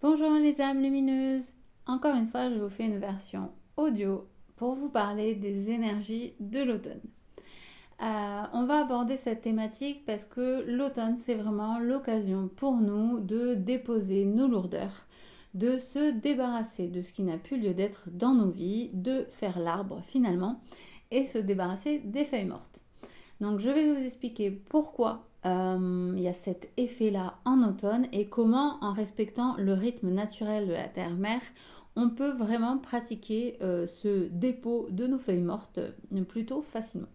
Bonjour les âmes lumineuses. Encore une fois, je vous fais une version audio pour vous parler des énergies de l'automne. On va aborder cette thématique parce que l'automne, c'est vraiment l'occasion pour nous de déposer nos lourdeurs, de se débarrasser de ce qui n'a plus lieu d'être dans nos vies, de faire l'arbre finalement et se débarrasser des feuilles mortes. Donc je vais vous expliquer pourquoi il y a cet effet-là en automne et comment, en respectant le rythme naturel de la Terre-Mère, on peut vraiment pratiquer ce dépôt de nos feuilles mortes plutôt facilement.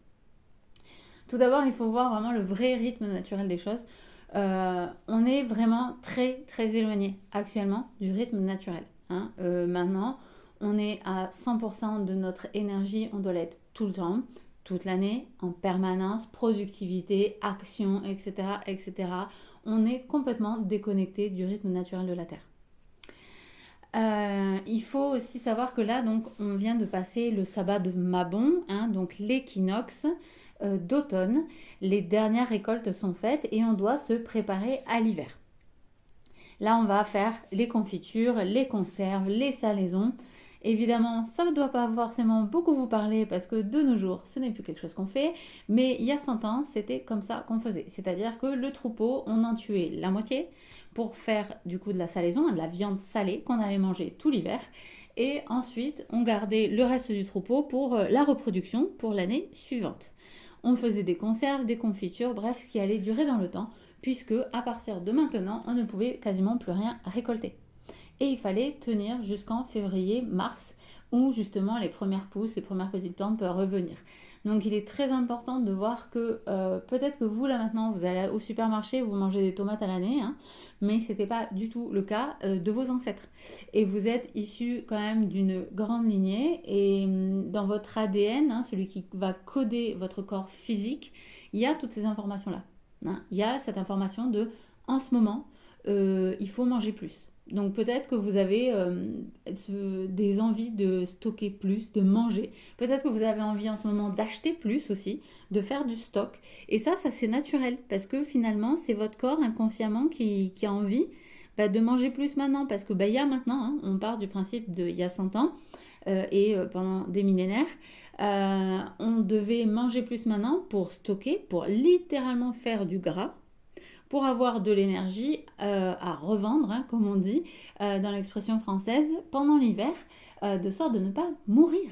Tout d'abord, il faut voir vraiment le vrai rythme naturel des choses. On est vraiment très très éloigné actuellement du rythme naturel. Maintenant, on est à 100% de notre énergie, on doit l'être tout le temps, toute l'année, en permanence, productivité, action, etc., etc. On est complètement déconnecté du rythme naturel de la Terre. Il faut aussi savoir que là, donc, on vient de passer le sabbat de Mabon, donc l'équinoxe d'automne. Les dernières récoltes sont faites et on doit se préparer à l'hiver. Là, on va faire les confitures, les conserves, les salaisons. Évidemment, ça ne doit pas forcément beaucoup vous parler parce que de nos jours, ce n'est plus quelque chose qu'on fait, mais il y a 100 ans, c'était comme ça qu'on faisait. C'est-à-dire que le troupeau, on en tuait la moitié pour faire du coup de la salaison, de la viande salée qu'on allait manger tout l'hiver. Et ensuite, on gardait le reste du troupeau pour la reproduction pour l'année suivante. On faisait des conserves, des confitures, bref, ce qui allait durer dans le temps, puisque à partir de maintenant, on ne pouvait quasiment plus rien récolter. Et il fallait tenir jusqu'en février-mars, où justement les premières pousses, les premières petites plantes peuvent revenir. Donc il est très important de voir que peut-être que vous là maintenant, vous allez au supermarché, vous mangez des tomates à l'année, mais ce n'était pas du tout le cas de vos ancêtres. Et vous êtes issus quand même d'une grande lignée, et dans votre ADN, celui qui va coder votre corps physique, il y a toutes ces informations-là. Il y a cette information de, en ce moment, il faut manger plus. Donc peut-être que vous avez des envies de stocker plus, de manger. Peut-être que vous avez envie en ce moment d'acheter plus aussi, de faire du stock. Et ça c'est naturel parce que finalement, c'est votre corps inconsciemment qui a envie de manger plus maintenant. Parce que il y a maintenant, on part du principe d'il y a 100 ans et pendant des millénaires, on devait manger plus maintenant pour stocker, pour littéralement faire du gras pour avoir de l'énergie à revendre, comme on dit dans l'expression française, pendant l'hiver, de sorte de ne pas mourir.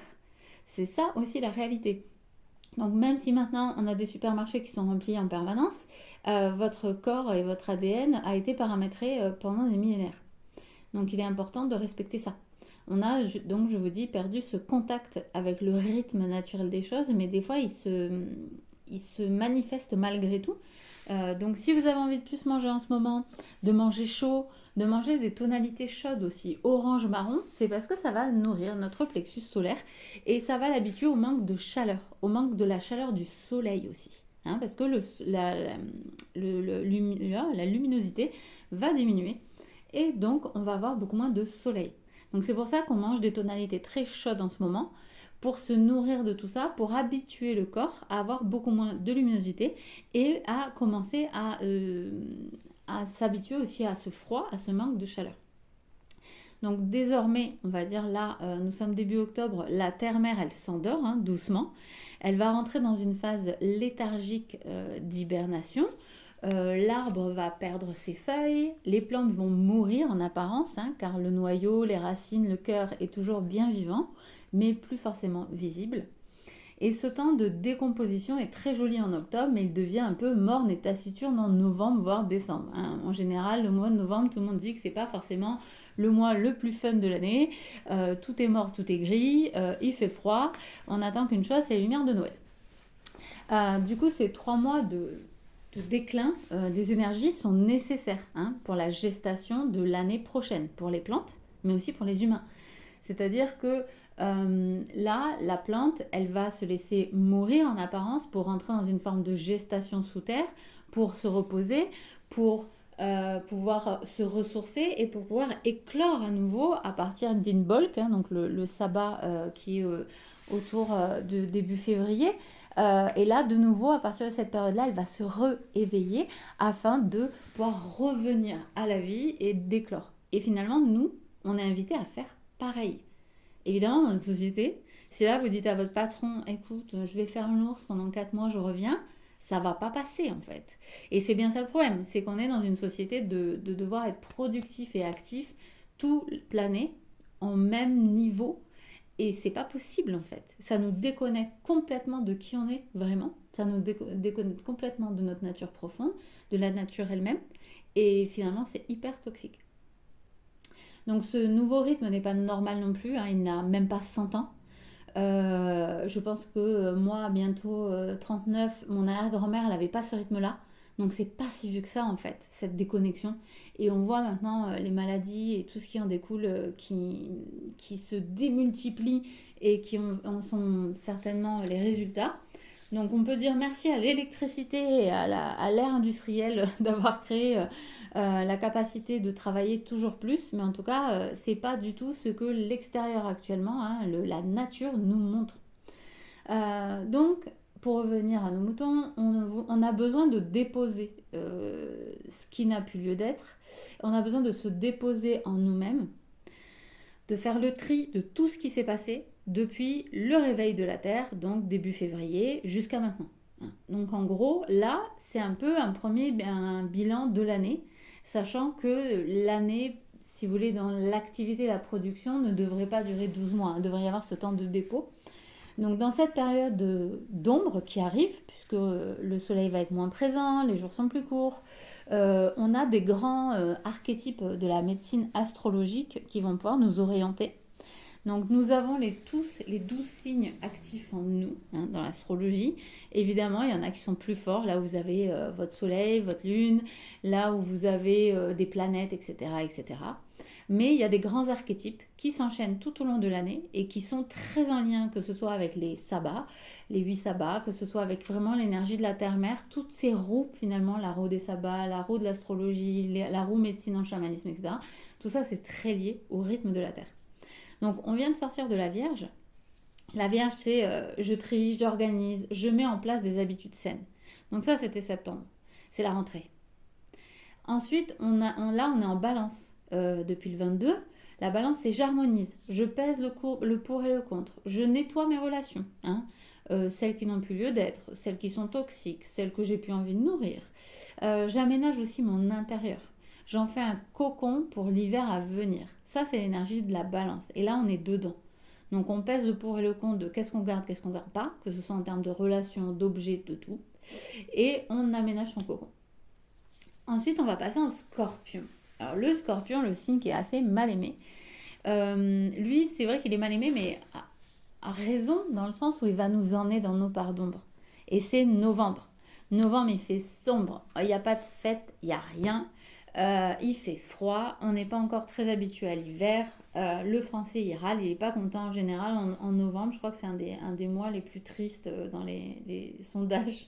C'est ça aussi la réalité. Donc même si maintenant on a des supermarchés qui sont remplis en permanence, votre corps et votre ADN a été paramétré pendant des millénaires. Donc il est important de respecter ça. On a donc, je vous dis, perdu ce contact avec le rythme naturel des choses, mais des fois il se manifeste malgré tout. Donc si vous avez envie de plus manger en ce moment, de manger chaud, de manger des tonalités chaudes aussi, orange-marron, c'est parce que ça va nourrir notre plexus solaire et ça va l'habituer au manque de chaleur, au manque de la chaleur du soleil aussi. Parce que la luminosité va diminuer et donc on va avoir beaucoup moins de soleil. Donc c'est pour ça qu'on mange des tonalités très chaudes en ce moment, pour se nourrir de tout ça, pour habituer le corps à avoir beaucoup moins de luminosité et à commencer à s'habituer aussi à ce froid, à ce manque de chaleur. Donc désormais, on va dire là, nous sommes début octobre, la terre-mère, elle s'endort doucement. Elle va rentrer dans une phase léthargique d'hibernation. L'arbre va perdre ses feuilles, les plantes vont mourir en apparence, car le noyau, les racines, le cœur est toujours bien vivant, mais plus forcément visible. Et ce temps de décomposition est très joli en octobre, mais il devient un peu morne et taciturne en novembre, voire décembre. En général, le mois de novembre, tout le monde dit que c'est pas forcément le mois le plus fun de l'année. Tout est mort, tout est gris, il fait froid. On attend qu'une chose, c'est les lumières de Noël. Du coup, ces 3 mois de déclin des énergies sont nécessaires pour la gestation de l'année prochaine, pour les plantes, mais aussi pour les humains. C'est-à-dire que là, la plante, elle va se laisser mourir en apparence pour rentrer dans une forme de gestation sous terre, pour se reposer, pour pouvoir se ressourcer et pour pouvoir éclore à nouveau à partir d'Inbolc, donc le sabbat qui est autour de début février. Et là, de nouveau, à partir de cette période-là, elle va se rééveiller afin de pouvoir revenir à la vie et d'éclore. Et finalement, nous, on est invités à faire pareil. Évidemment, dans notre société, si là vous dites à votre patron, écoute, je vais faire l'ours pendant 4 mois, je reviens, ça va pas passer en fait. Et c'est bien ça le problème, c'est qu'on est dans une société de devoir être productif et actif toute l'année en même niveau. Et c'est pas possible en fait. Ça nous déconnecte complètement de qui on est vraiment. Ça nous déconnecte complètement de notre nature profonde, de la nature elle-même. Et finalement, c'est hyper toxique. Donc ce nouveau rythme n'est pas normal non plus, hein, il n'a même pas 100 ans. Je pense que moi, bientôt 39, mon arrière-grand-mère, elle n'avait pas ce rythme-là. Donc c'est pas si vieux que ça en fait, cette déconnexion. Et on voit maintenant les maladies et tout ce qui en découle qui se démultiplient et qui en sont certainement les résultats. Donc on peut dire merci à l'électricité et à l'ère industrielle d'avoir créé la capacité de travailler toujours plus, mais en tout cas, c'est pas du tout ce que l'extérieur actuellement, hein, la nature nous montre. Donc, pour revenir à nos moutons, on a besoin de déposer ce qui n'a plus lieu d'être. On a besoin de se déposer en nous-mêmes, de faire le tri de tout ce qui s'est passé depuis le réveil de la Terre, donc début février, jusqu'à maintenant. Donc en gros, là, c'est un peu un bilan de l'année, sachant que l'année, si vous voulez, dans l'activité, la production, ne devrait pas durer 12 mois. Il devrait y avoir ce temps de dépôt. Donc dans cette période d'ombre qui arrive, puisque le soleil va être moins présent, les jours sont plus courts, on a des grands archétypes de la médecine astrologique qui vont pouvoir nous orienter. Donc nous avons tous les 12 signes actifs en nous, hein, dans l'astrologie. Évidemment, il y en a qui sont plus forts, là où vous avez votre soleil, votre lune, là où vous avez des planètes, etc., etc. Mais il y a des grands archétypes qui s'enchaînent tout au long de l'année et qui sont très en lien, que ce soit avec les sabbats, les 8 sabbats, que ce soit avec vraiment l'énergie de la terre-mère, toutes ces roues finalement, la roue des sabbats, la roue de l'astrologie, la roue médecine en chamanisme, etc. Tout ça, c'est très lié au rythme de la Terre. Donc on vient de sortir de la Vierge. La Vierge, c'est je trie, j'organise, je mets en place des habitudes saines. Donc ça, c'était septembre. C'est la rentrée. Ensuite, là, on est en balance depuis le 22. La balance, c'est j'harmonise. Je pèse le pour et le contre. Je nettoie mes relations. Hein. Celles qui n'ont plus lieu d'être, celles qui sont toxiques, celles que j'ai plus envie de nourrir. J'aménage aussi mon intérieur. J'en fais un cocon pour l'hiver à venir. Ça, c'est l'énergie de la balance. Et là, on est dedans. Donc, on pèse le pour et le contre de qu'est-ce qu'on garde pas, que ce soit en termes de relations, d'objets, de tout. Et on aménage son cocon. Ensuite, on va passer en scorpion. Alors, le scorpion, le signe qui est assez mal aimé. Lui, c'est vrai qu'il est mal aimé, mais à raison, dans le sens où il va nous emmener dans nos parts d'ombre. Et c'est novembre. Novembre, il fait sombre. Il n'y a pas de fête, il n'y a rien. Il fait froid, on n'est pas encore très habitué à l'hiver. Le français il râle, il n'est pas content en général en novembre. Je crois que c'est un des mois les plus tristes dans les sondages.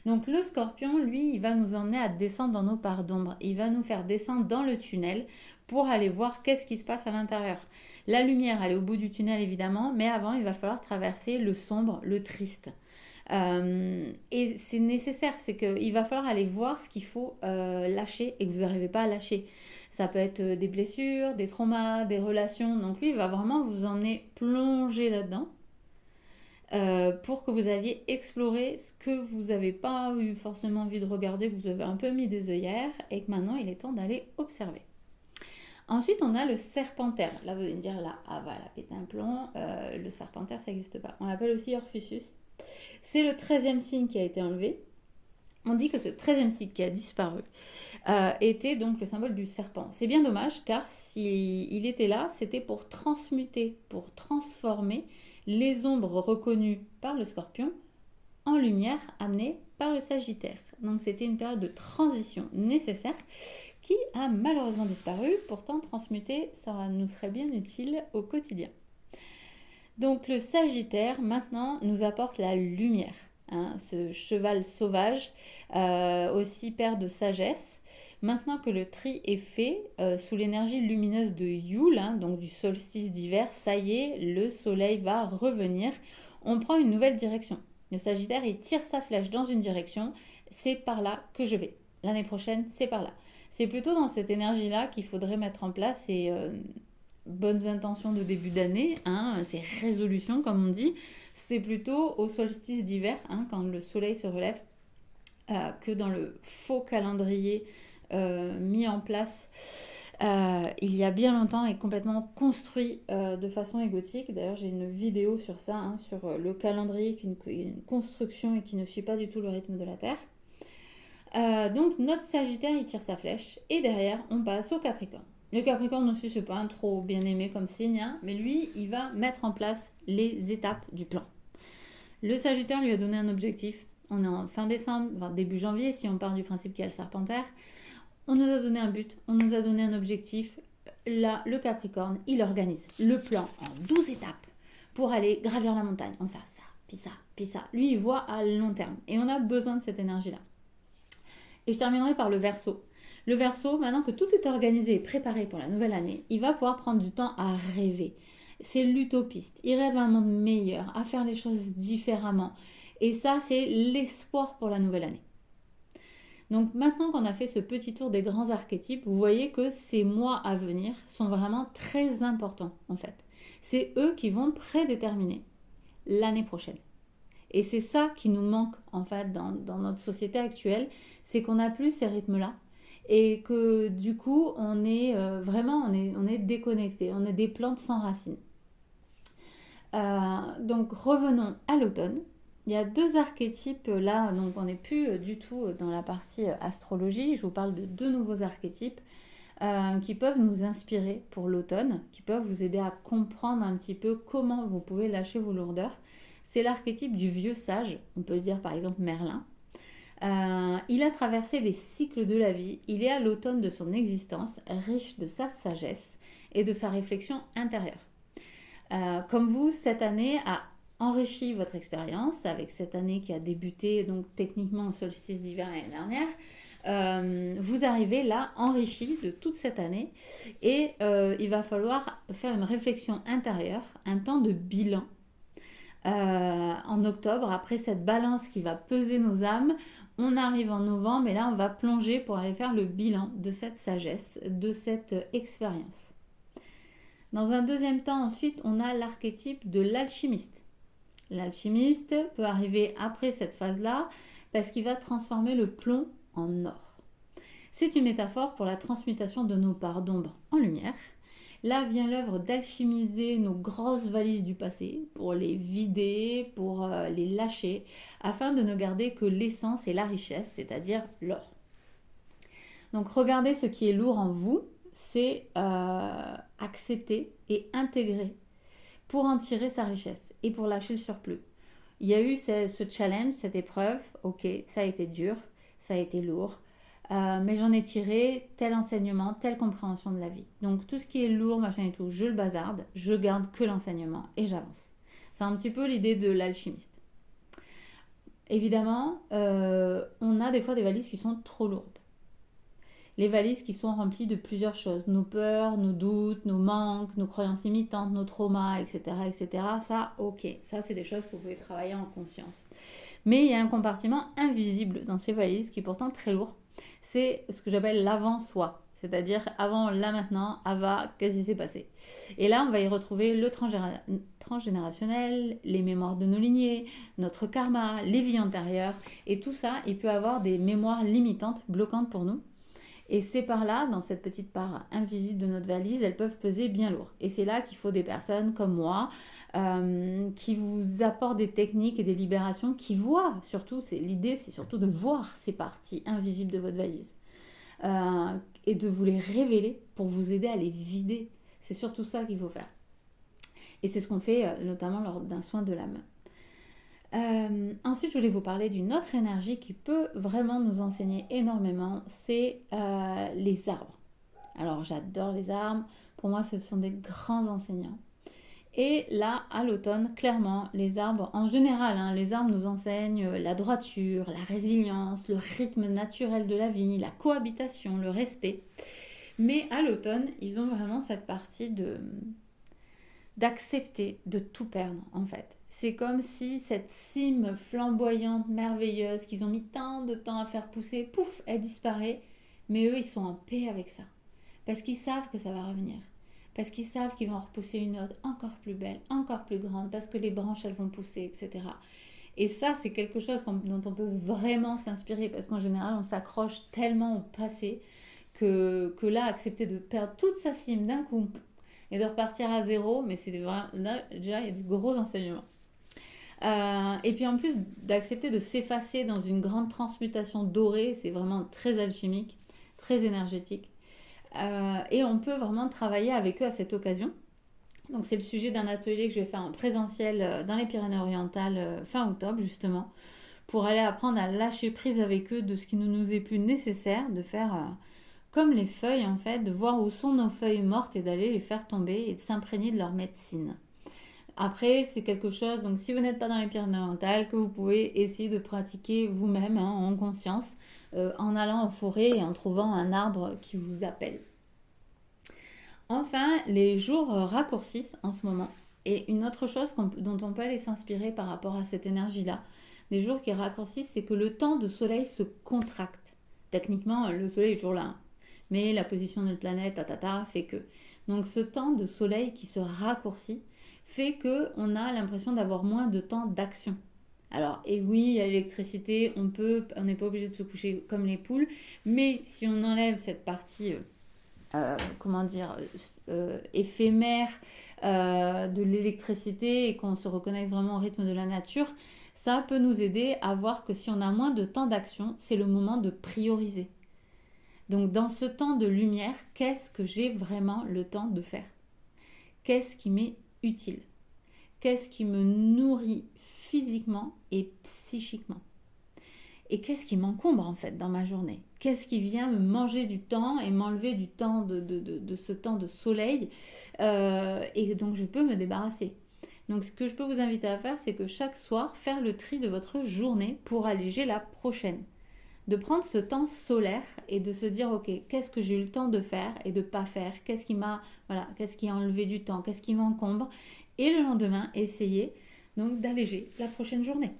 Donc le scorpion, lui, il va nous emmener à descendre dans nos parts d'ombre. Il va nous faire descendre dans le tunnel pour aller voir qu'est-ce qui se passe à l'intérieur. La lumière, elle est au bout du tunnel évidemment, mais avant, il va falloir traverser le sombre, le triste. Et c'est nécessaire, c'est qu'il va falloir aller voir ce qu'il faut lâcher et que vous n'arrivez pas à lâcher. Ça peut être des blessures, des traumas, des relations. Donc lui, il va vraiment vous emmener plonger là-dedans pour que vous alliez explorer ce que vous n'avez pas eu forcément envie de regarder, que vous avez un peu mis des œillères et que maintenant il est temps d'aller observer. Ensuite, on a le serpentaire. Là, vous allez me dire, là, ah voilà, péter un plomb, le serpentaire, ça n'existe pas. On l'appelle aussi Orphusus. C'est le 13e signe qui a été enlevé. On dit que ce 13e signe qui a disparu était donc le symbole du serpent. C'est bien dommage car s'il était là, c'était pour transmuter, pour transformer les ombres reconnues par le scorpion en lumière amenée par le sagittaire. Donc c'était une période de transition nécessaire qui a malheureusement disparu. Pourtant transmuter, ça nous serait bien utile au quotidien. Donc le Sagittaire, maintenant, nous apporte la lumière. Hein, ce cheval sauvage, aussi père de sagesse. Maintenant que le tri est fait, sous l'énergie lumineuse de Yule, hein, donc du solstice d'hiver, ça y est, le soleil va revenir. On prend une nouvelle direction. Le Sagittaire, il tire sa flèche dans une direction. C'est par là que je vais. L'année prochaine, c'est par là. C'est plutôt dans cette énergie-là qu'il faudrait mettre en place ces bonnes intentions de début d'année, hein, ces résolutions comme on dit. C'est plutôt au solstice d'hiver, hein, quand le soleil se relève, que dans le faux calendrier mis en place il y a bien longtemps et complètement construit de façon égotique. D'ailleurs, j'ai une vidéo sur ça, hein, sur le calendrier qui est une construction et qui ne suit pas du tout le rythme de la Terre. Donc notre Sagittaire, il tire sa flèche et derrière, on passe au Capricorne. Le Capricorne aussi, c'est pas un trop bien aimé comme signe, hein, mais lui, il va mettre en place les étapes du plan. Le Sagittaire lui a donné un objectif. On est en fin décembre, enfin début janvier, si on part du principe qu'il y a le Serpentaire. On nous a donné un but, on nous a donné un objectif. Là, le Capricorne, il organise le plan en 12 étapes pour aller gravir la montagne. On fait ça, puis ça, puis ça. Lui, il voit à long terme. Et on a besoin de cette énergie-là. Et je terminerai par le Verseau. Le Verseau, maintenant que tout est organisé et préparé pour la nouvelle année, il va pouvoir prendre du temps à rêver. C'est l'utopiste. Il rêve à un monde meilleur, à faire les choses différemment. Et ça, c'est l'espoir pour la nouvelle année. Donc maintenant qu'on a fait ce petit tour des grands archétypes, vous voyez que ces mois à venir sont vraiment très importants en fait. C'est eux qui vont prédéterminer l'année prochaine. Et c'est ça qui nous manque en fait dans notre société actuelle, c'est qu'on n'a plus ces rythmes-là et que du coup on est vraiment on est déconnecté, on est des plantes sans racines. Donc revenons à l'automne. Il y a deux archétypes là, donc on n'est plus du tout dans la partie astrologie. Je vous parle de deux nouveaux archétypes qui peuvent nous inspirer pour l'automne, qui peuvent vous aider à comprendre un petit peu comment vous pouvez lâcher vos lourdeurs. C'est l'archétype du vieux sage, on peut dire par exemple Merlin. Il a traversé les cycles de la vie, il est à l'automne de son existence, riche de sa sagesse et de sa réflexion intérieure. Comme vous, cette année a enrichi votre expérience avec cette année qui a débuté donc techniquement au solstice d'hiver l'année dernière. Vous arrivez là enrichi de toute cette année et il va falloir faire une réflexion intérieure, un temps de bilan. En octobre, après cette balance qui va peser nos âmes, on arrive en novembre et là on va plonger pour aller faire le bilan de cette sagesse, de cette expérience. Dans un deuxième temps ensuite, on a l'archétype de l'alchimiste. L'alchimiste peut arriver après cette phase-là parce qu'il va transformer le plomb en or. C'est une métaphore pour la transmutation de nos parts d'ombre en lumière. Là vient l'œuvre d'alchimiser nos grosses valises du passé pour les vider, pour les lâcher, afin de ne garder que l'essence et la richesse, c'est-à-dire l'or. Donc regardez ce qui est lourd en vous, c'est accepter et intégrer pour en tirer sa richesse et pour lâcher le surplus. Il y a eu ce challenge, cette épreuve, ok, ça a été dur, ça a été lourd, mais j'en ai tiré tel enseignement, telle compréhension de la vie. Donc tout ce qui est lourd, machin et tout, je le bazarde, je garde que l'enseignement et j'avance. C'est un petit peu l'idée de l'alchimiste. Évidemment, on a des fois des valises qui sont trop lourdes. Les valises qui sont remplies de plusieurs choses, nos peurs, nos doutes, nos manques, nos croyances limitantes, nos traumas, etc., etc. Ça, ok, ça c'est des choses que vous pouvez travailler en conscience. Mais il y a un compartiment invisible dans ces valises qui est pourtant très lourd. C'est ce que j'appelle l'avant-soi, c'est-à-dire avant, là, maintenant, avant, qu'est-ce qui s'est passé. Et là, on va y retrouver le transgénérationnel, les mémoires de nos lignées, notre karma, les vies antérieures, et tout ça, il peut avoir des mémoires limitantes, bloquantes pour nous. Et ces parts-là, dans cette petite part invisible de notre valise, elles peuvent peser bien lourd. Et c'est là qu'il faut des personnes comme moi qui vous apportent des techniques et des libérations, qui voient surtout, l'idée c'est surtout de voir ces parties invisibles de votre valise et de vous les révéler pour vous aider à les vider. C'est surtout ça qu'il faut faire. Et c'est ce qu'on fait notamment lors d'un soin de l'âme. Ensuite, je voulais vous parler d'une autre énergie qui peut vraiment nous enseigner énormément, c'est les arbres. Alors, j'adore les arbres. Pour moi, ce sont des grands enseignants. Et là, à l'automne, clairement, les arbres, en général, les arbres nous enseignent la droiture, la résilience, le rythme naturel de la vie, la cohabitation, le respect. Mais à l'automne, ils ont vraiment cette partie d'accepter de tout perdre, en fait. C'est comme si cette cime flamboyante, merveilleuse, qu'ils ont mis tant de temps à faire pousser, pouf, elle disparaît. Mais eux, ils sont en paix avec ça. Parce qu'ils savent que ça va revenir. Parce qu'ils savent qu'ils vont repousser une autre encore plus belle, encore plus grande, parce que les branches, elles vont pousser, etc. Et ça, c'est quelque chose dont on peut vraiment s'inspirer, parce qu'en général, on s'accroche tellement au passé que là, accepter de perdre toute sa cime d'un coup et de repartir à zéro, mais c'est vraiment, là, déjà, il y a du gros enseignement. Et puis en plus d'accepter de s'effacer dans une grande transmutation dorée, c'est vraiment très alchimique, très énergétique. Et on peut vraiment travailler avec eux à cette occasion. Donc c'est le sujet d'un atelier que je vais faire en présentiel dans les Pyrénées-Orientales fin octobre justement, pour aller apprendre à lâcher prise avec eux de ce qui ne nous est plus nécessaire, de faire comme les feuilles en fait, de voir où sont nos feuilles mortes et d'aller les faire tomber et de s'imprégner de leur médecine. Après, c'est quelque chose, donc si vous n'êtes pas dans les Pyrénées-Orientales, que vous pouvez essayer de pratiquer vous-même en conscience, en allant en forêt et en trouvant un arbre qui vous appelle. Enfin, les jours raccourcissent en ce moment. Et une autre chose dont on peut aller s'inspirer par rapport à cette énergie-là, des jours qui raccourcissent, c'est que le temps de soleil se contracte. Techniquement, le soleil est toujours là, hein. Mais la position de notre planète, fait que. Donc ce temps de soleil qui se raccourcit fait qu'on a l'impression d'avoir moins de temps d'action. Alors, et oui, il y a l'électricité, on n'est pas obligé de se coucher comme les poules, mais si on enlève cette partie comment dire, éphémère de l'électricité et qu'on se reconnecte vraiment au rythme de la nature, ça peut nous aider à voir que si on a moins de temps d'action, c'est le moment de prioriser. Donc dans ce temps de lumière, qu'est-ce que j'ai vraiment le temps de faire? Qu'est-ce qui m'est utile? Qu'est-ce qui me nourrit physiquement et psychiquement? Et qu'est-ce qui m'encombre en fait dans ma journée? Qu'est-ce qui vient me manger du temps et m'enlever du temps de ce temps de soleil et donc je peux me débarrasser. Donc ce que je peux vous inviter à faire, c'est que chaque soir, faire le tri de votre journée pour alléger la prochaine. De prendre ce temps solaire et de se dire ok, qu'est-ce que j'ai eu le temps de faire et de ne pas faire? Qu'est-ce qui m'a qu'est-ce qui a enlevé du temps? Qu'est-ce qui m'encombre? Et le lendemain, essayer donc d'alléger la prochaine journée.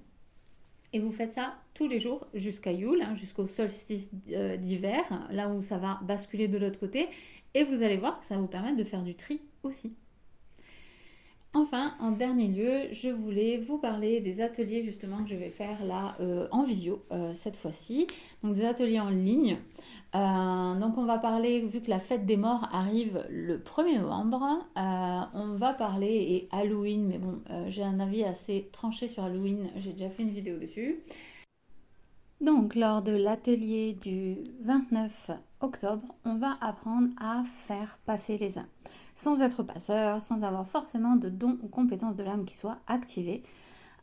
Et vous faites ça tous les jours jusqu'à Yule, jusqu'au solstice d'hiver, là où ça va basculer de l'autre côté. Et vous allez voir que ça va vous permettre de faire du tri aussi. Enfin, en dernier lieu, je voulais vous parler des ateliers justement que je vais faire là en visio cette fois-ci. Donc des ateliers en ligne. Donc on va parler, vu que la fête des morts arrive le 1er novembre, on va parler, et Halloween, mais bon, j'ai un avis assez tranché sur Halloween, j'ai déjà fait une vidéo dessus. Donc lors de l'atelier du 29 octobre, on va apprendre à faire passer les âmes. Sans être passeur, sans avoir forcément de dons ou compétences de l'âme qui soient activées.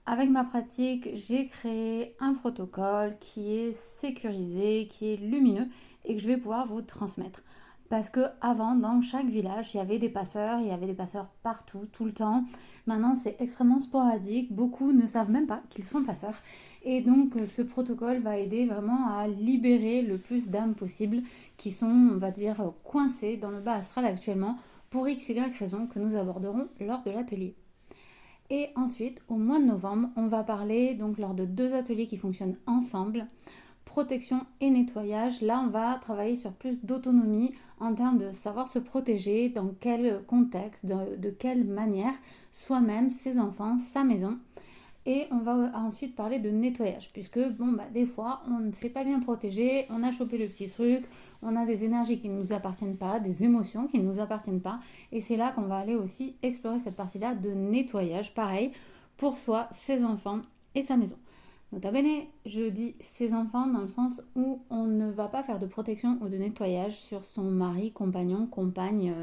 Avec ma pratique, j'ai créé un protocole qui est sécurisé, qui est lumineux et que je vais pouvoir vous transmettre. Parce que avant, dans chaque village, il y avait des passeurs partout, tout le temps. Maintenant, c'est extrêmement sporadique. Beaucoup ne savent même pas qu'ils sont passeurs. Et donc, ce protocole va aider vraiment à libérer le plus d'âmes possible qui sont, on va dire, coincées dans le bas astral actuellement pour XY raisons que nous aborderons lors de l'atelier. Et ensuite, au mois de novembre, on va parler, donc lors de 2 ateliers qui fonctionnent ensemble, protection et nettoyage. Là, on va travailler sur plus d'autonomie en termes de savoir se protéger, dans quel contexte, de quelle manière, soi-même, ses enfants, sa maison. Et on va ensuite parler de nettoyage, puisque des fois, on ne s'est pas bien protégé, on a chopé le petit truc, on a des énergies qui ne nous appartiennent pas, des émotions qui ne nous appartiennent pas. Et c'est là qu'on va aller aussi explorer cette partie-là de nettoyage, pareil, pour soi, ses enfants et sa maison. Nota bene, je dis ses enfants dans le sens où on ne va pas faire de protection ou de nettoyage sur son mari, compagnon, compagne,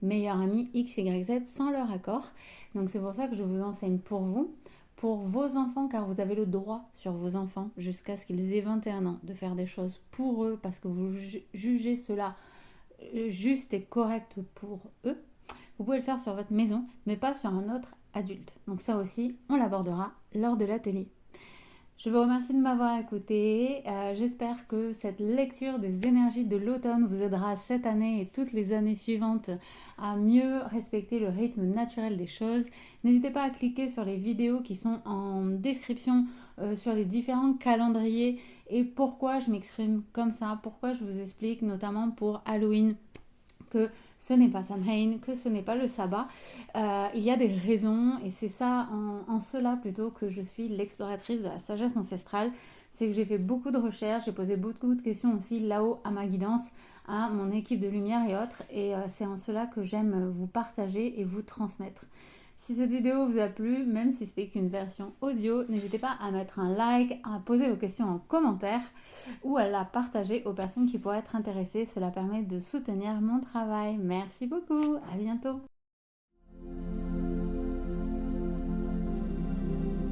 meilleur ami, X, Y, Z sans leur accord. Donc c'est pour ça que je vous enseigne pour vous, pour vos enfants, car vous avez le droit sur vos enfants jusqu'à ce qu'ils aient 21 ans de faire des choses pour eux parce que vous jugez cela juste et correct pour eux. Vous pouvez le faire sur votre maison, mais pas sur un autre adulte. Donc ça aussi, on l'abordera lors de l'atelier. Je vous remercie de m'avoir écouté. J'espère que cette lecture des énergies de l'automne vous aidera cette année et toutes les années suivantes à mieux respecter le rythme naturel des choses. N'hésitez pas à cliquer sur les vidéos qui sont en description sur les différents calendriers et pourquoi je m'exprime comme ça, pourquoi je vous explique notamment pour Halloween que ce n'est pas Samhain, que ce n'est pas le sabbat. Il y a des raisons et c'est ça en cela plutôt que je suis l'exploratrice de la sagesse ancestrale. C'est que j'ai fait beaucoup de recherches, j'ai posé beaucoup de questions aussi là-haut à ma guidance, à mon équipe de lumière et autres. Et c'est en cela que j'aime vous partager et vous transmettre. Si cette vidéo vous a plu, même si c'était qu'une version audio, n'hésitez pas à mettre un like, à poser vos questions en commentaire ou à la partager aux personnes qui pourraient être intéressées. Cela permet de soutenir mon travail. Merci beaucoup, à bientôt.